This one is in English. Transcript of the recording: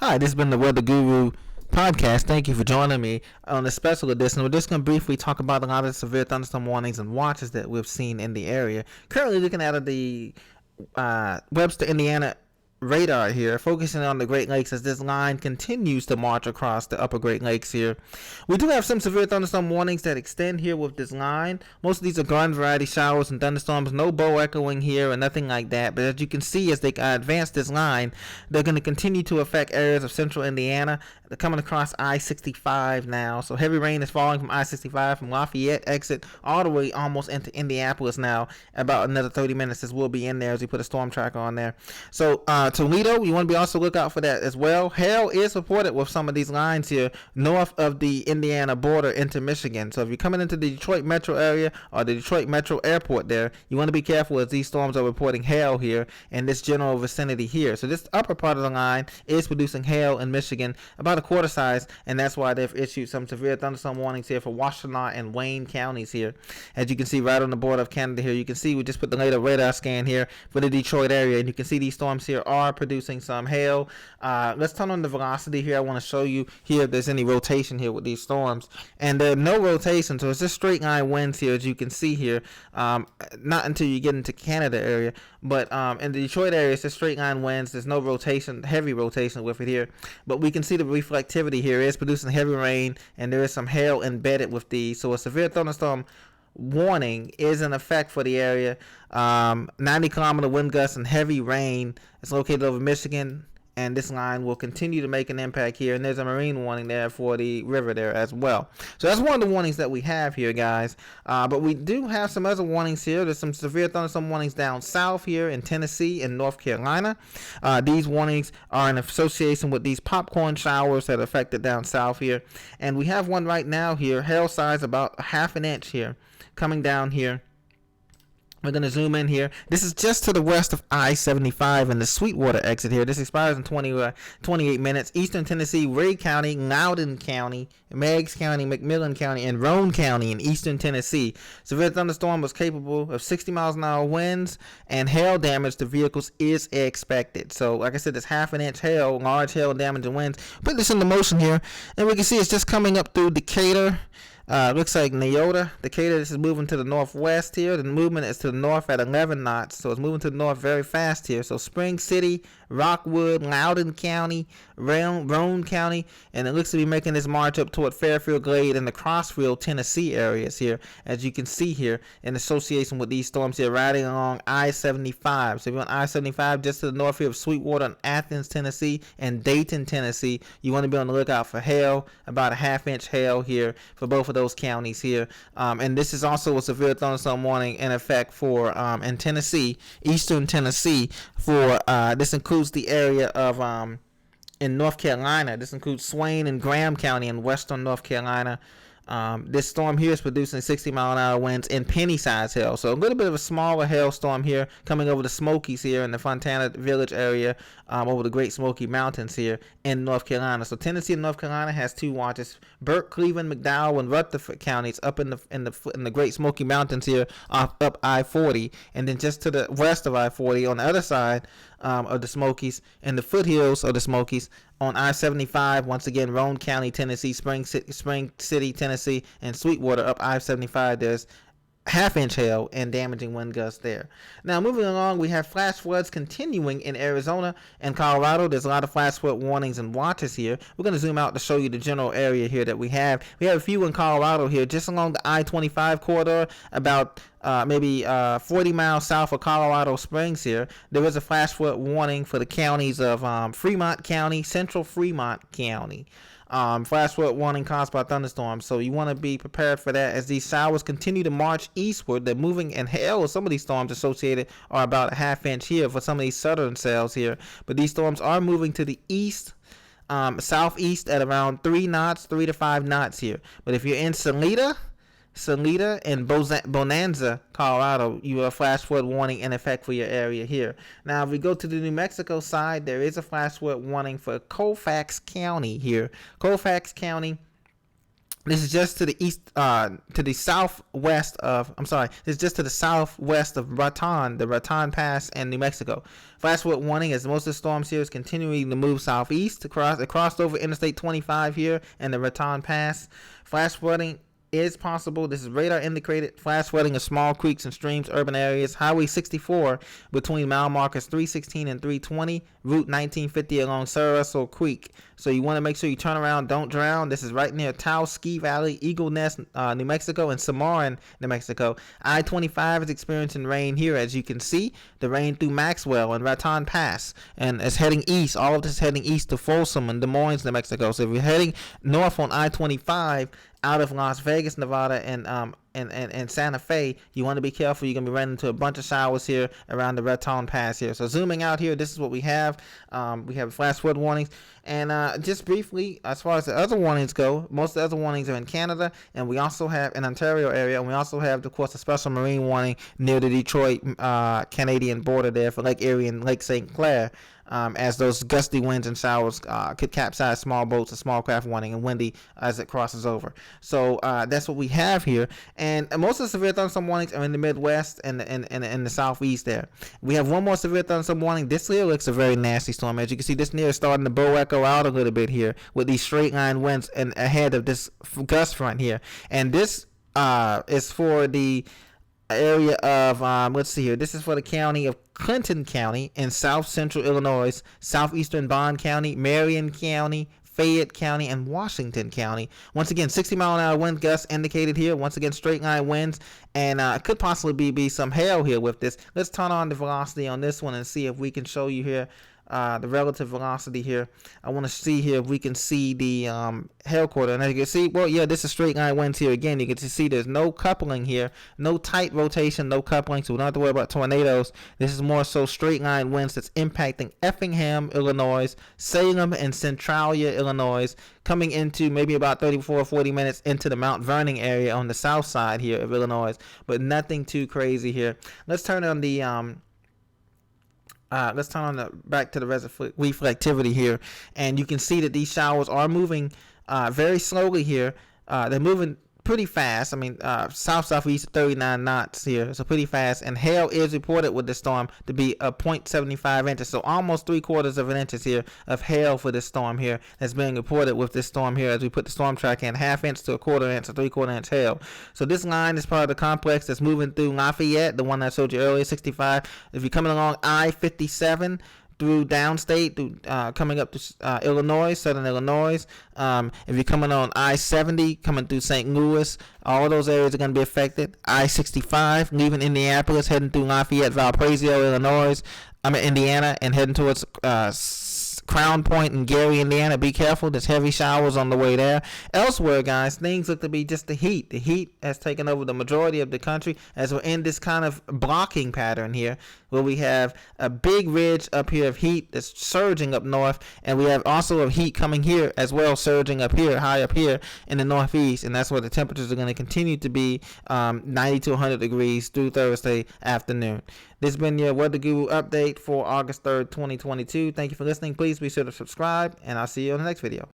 Hi, this has been the Weather Guru podcast. Thank you for joining me on this special edition. We're just going to briefly talk about a lot of the severe thunderstorm warnings and watches that we've seen in the area. Currently looking at the Webster, Indiana radar here, focusing on the Great Lakes as this line continues to march across the upper Great Lakes here. We do have some severe thunderstorm warnings that extend here with this line. Most of these are garden variety showers and thunderstorms, no bow echoing here or nothing like that. But as you can see, as they advance this line, they're going to continue to affect areas of central Indiana. They're coming across I-65 now. So heavy rain is falling from I-65 from Lafayette exit all the way almost into Indianapolis now. About another 30 minutes, this will be in there as we put a storm tracker on there. So Toledo, you want to be also look out for that as well. Hail is reported with some of these lines here north of the Indiana border into Michigan. So if you're coming into the Detroit metro area or the Detroit metro airport there, you want to be careful as these storms are reporting hail here in this general vicinity here. So this upper part of the line is producing hail in Michigan, about a quarter size, and that's why they've issued some severe thunderstorm warnings here for Washtenaw and Wayne counties here. As you can see right on the border of Canada here, you can see we just put the latest radar scan here for the Detroit area, and you can see these storms here are producing some hail. Let's turn on the velocity here. I want to show you here if there's any rotation here with these storms, and there's no rotation, so it's just straight line winds here, as you can see here. Not until you get into Canada area, but in the Detroit area it's just straight line winds. There's no rotation, heavy rotation with it here, but we can see the reflectivity here is producing heavy rain, and there is some hail embedded with these. So a severe thunderstorm warning is in effect for the area. 90-kilometer wind gusts and heavy rain is located over Michigan, and this line will continue to make an impact here, and there's a marine warning there for the river there as well. So that's one of the warnings that we have here, guys. But we do have some other warnings here. There's some severe thunderstorm warnings down south here in Tennessee and North Carolina. These warnings are in association with these popcorn showers that are affected down south here, and we have one right now here, hail size about half an inch here coming down here. We're going to zoom in here. This is just to the west of I-75 and the Sweetwater exit here. This expires in 28 minutes. Eastern Tennessee, Ray County, Loudoun County, Meigs County, McMillan County, and Roane County in eastern Tennessee. Severe thunderstorm was capable of 60 miles an hour winds, and hail damage to vehicles is expected. So, like I said, there's half an inch hail, large hail damage and winds. Put this into motion here, and we can see it's just coming up through Decatur. Looks like Neota. Decatur, this is moving to the northwest here. The movement is to the north at 11 knots, so it's moving to the north very fast here. So Spring City, Rockwood, Loudoun County, Roane County, and it looks to be making this march up toward Fairfield, Glade, and the Crossville, Tennessee areas here, as you can see here, in association with these storms here, riding along I-75. So if you're on I-75 just to the north here of Sweetwater and Athens, Tennessee, and Dayton, Tennessee, you want to be on the lookout for hail, about a half-inch hail here for both of those counties here. And this is also a severe thunderstorm warning in effect for in Tennessee, eastern Tennessee, for this includes the area of in North Carolina. This includes Swain and Graham County in western North Carolina. This storm here is producing 60-mile-an-hour winds and penny-sized hail. So a little bit of a smaller hailstorm here coming over the Smokies here in the Fontana Village area, over the Great Smoky Mountains here in North Carolina. So Tennessee and North Carolina has two watches: Burke, Cleveland, McDowell, and Rutherford counties up in the Great Smoky Mountains here, up I-40, and then just to the west of I-40 on the other side of the Smokies, in the foothills of the Smokies on I-75, once again, Roane County, Tennessee, Spring City, Tennessee, and Sweetwater up I-75. There's half-inch hail and damaging wind gusts there. Now, moving along, we have flash floods continuing in Arizona and Colorado. There's a lot of flash flood warnings and watches here. We're going to zoom out to show you the general area here that we have. We have a few in Colorado here, just along the I-25 corridor, about maybe 40 miles south of Colorado Springs here. There is a flash flood warning for the counties of Fremont County, Central Fremont County. Flash flood warning caused by thunderstorms, so you want to be prepared for that as these showers continue to march eastward. They're moving, and hail, some of these storms associated are about a half inch here for some of these southern cells here, but these storms are moving to the east, southeast at around 3 to 5 knots here. But if you're in Salida and Bonanza, Colorado, you have a flash flood warning in effect for your area here. Now, if we go to the New Mexico side, there is a flash flood warning for Colfax County here. Colfax County This is just to the east, to the southwest of. I'm sorry. This is just to the southwest of Raton, the Raton Pass, and New Mexico. Flash flood warning as most of the storms here is continuing to move southeast. It crossed over Interstate 25 here and the Raton Pass. Flash flooding is possible. This is radar indicated flash flooding of small creeks and streams, urban areas. Highway 64 between mile markers 316 and 320. Route 1950 along Sarah Russell Creek. So you want to make sure you turn around, don't drown. This is right near Taos Ski Valley, Eagle Nest, New Mexico, and Cimarron, New Mexico. I-25 is experiencing rain here, as you can see. The rain through Maxwell and Raton Pass, and it's heading east. All of this is heading east to Folsom and Des Moines, New Mexico. So if you're heading north on I-25 out of Las Vegas, Nevada, and Santa Fe, you want to be careful. You're going to be running into a bunch of showers here around the Raton Pass here. So zooming out here, this is what we have. We have flash flood warnings. And just briefly, as far as the other warnings go, most of the other warnings are in Canada, and we also have an Ontario area, and we also have, of course, a special marine warning near the Detroit Canadian border there for Lake Erie and Lake St. Clair. As those gusty winds and showers could capsize small boats, a small craft warning, and windy as it crosses over. So that's what we have here. And most of the severe thunderstorm warnings are in the Midwest and in the Southeast there. We have one more severe thunderstorm warning. This here looks a very nasty storm. As you can see, this near is starting to bow echo out a little bit here with these straight line winds and ahead of this gust front here. And this is for the area of, let's see here. This is for the county of Clinton County in south central Illinois, southeastern Bond County, Marion County, Fayette County, and Washington County. Once again, 60-mile-an-hour wind gusts indicated here. Once again, straight line winds, and could possibly be some hail here with this. Let's turn on the velocity on this one and see if we can show you here the relative velocity here. I want to see here if we can see the hail quarter. And as you can see, well, yeah, this is straight line winds here again. You can see there's no coupling here, no tight rotation, no coupling, so we don't have to worry about tornadoes. This is more so straight line winds that's impacting Effingham, Illinois, Salem, and Centralia, Illinois, coming into maybe about 34 or 40 minutes into the Mount Vernon area on the south side here of Illinois, but nothing too crazy here. Let's turn on the back to the reflectivity here, and you can see that these showers are moving very slowly here. They're moving pretty fast. I mean, southeast 39 knots here, so pretty fast. And hail is reported with this storm to be 0.75 inches, so almost 3/4 of an inch here of hail for this storm here that's being reported with this storm here. As we put the storm track in, 1/2 inch to 1/4 inch to 3/4 inch hail. So this line is part of the complex that's moving through Lafayette, the one that I showed you earlier, 65. If you're coming along I-57 through downstate, through coming up to Illinois, southern Illinois. If you're coming on I-70, coming through St. Louis, all of those areas are going to be affected. I-65, leaving Indianapolis, heading through Lafayette, Valparaiso, Indiana, and heading towards Crown Point and Gary, Indiana. Be careful. There's heavy showers on the way there. Elsewhere, guys, things look to be just the heat. The heat has taken over the majority of the country as we're in this kind of blocking pattern here, where we have a big ridge up here of heat that's surging up north, and we have also of heat coming here as well, surging up here, high up here in the northeast, and that's where the temperatures are going to continue to be 90 to 100 degrees through Thursday afternoon. This has been your Weather Guru update for August 3rd, 2022. Thank you for listening. Please be sure to subscribe, and I'll see you on the next video.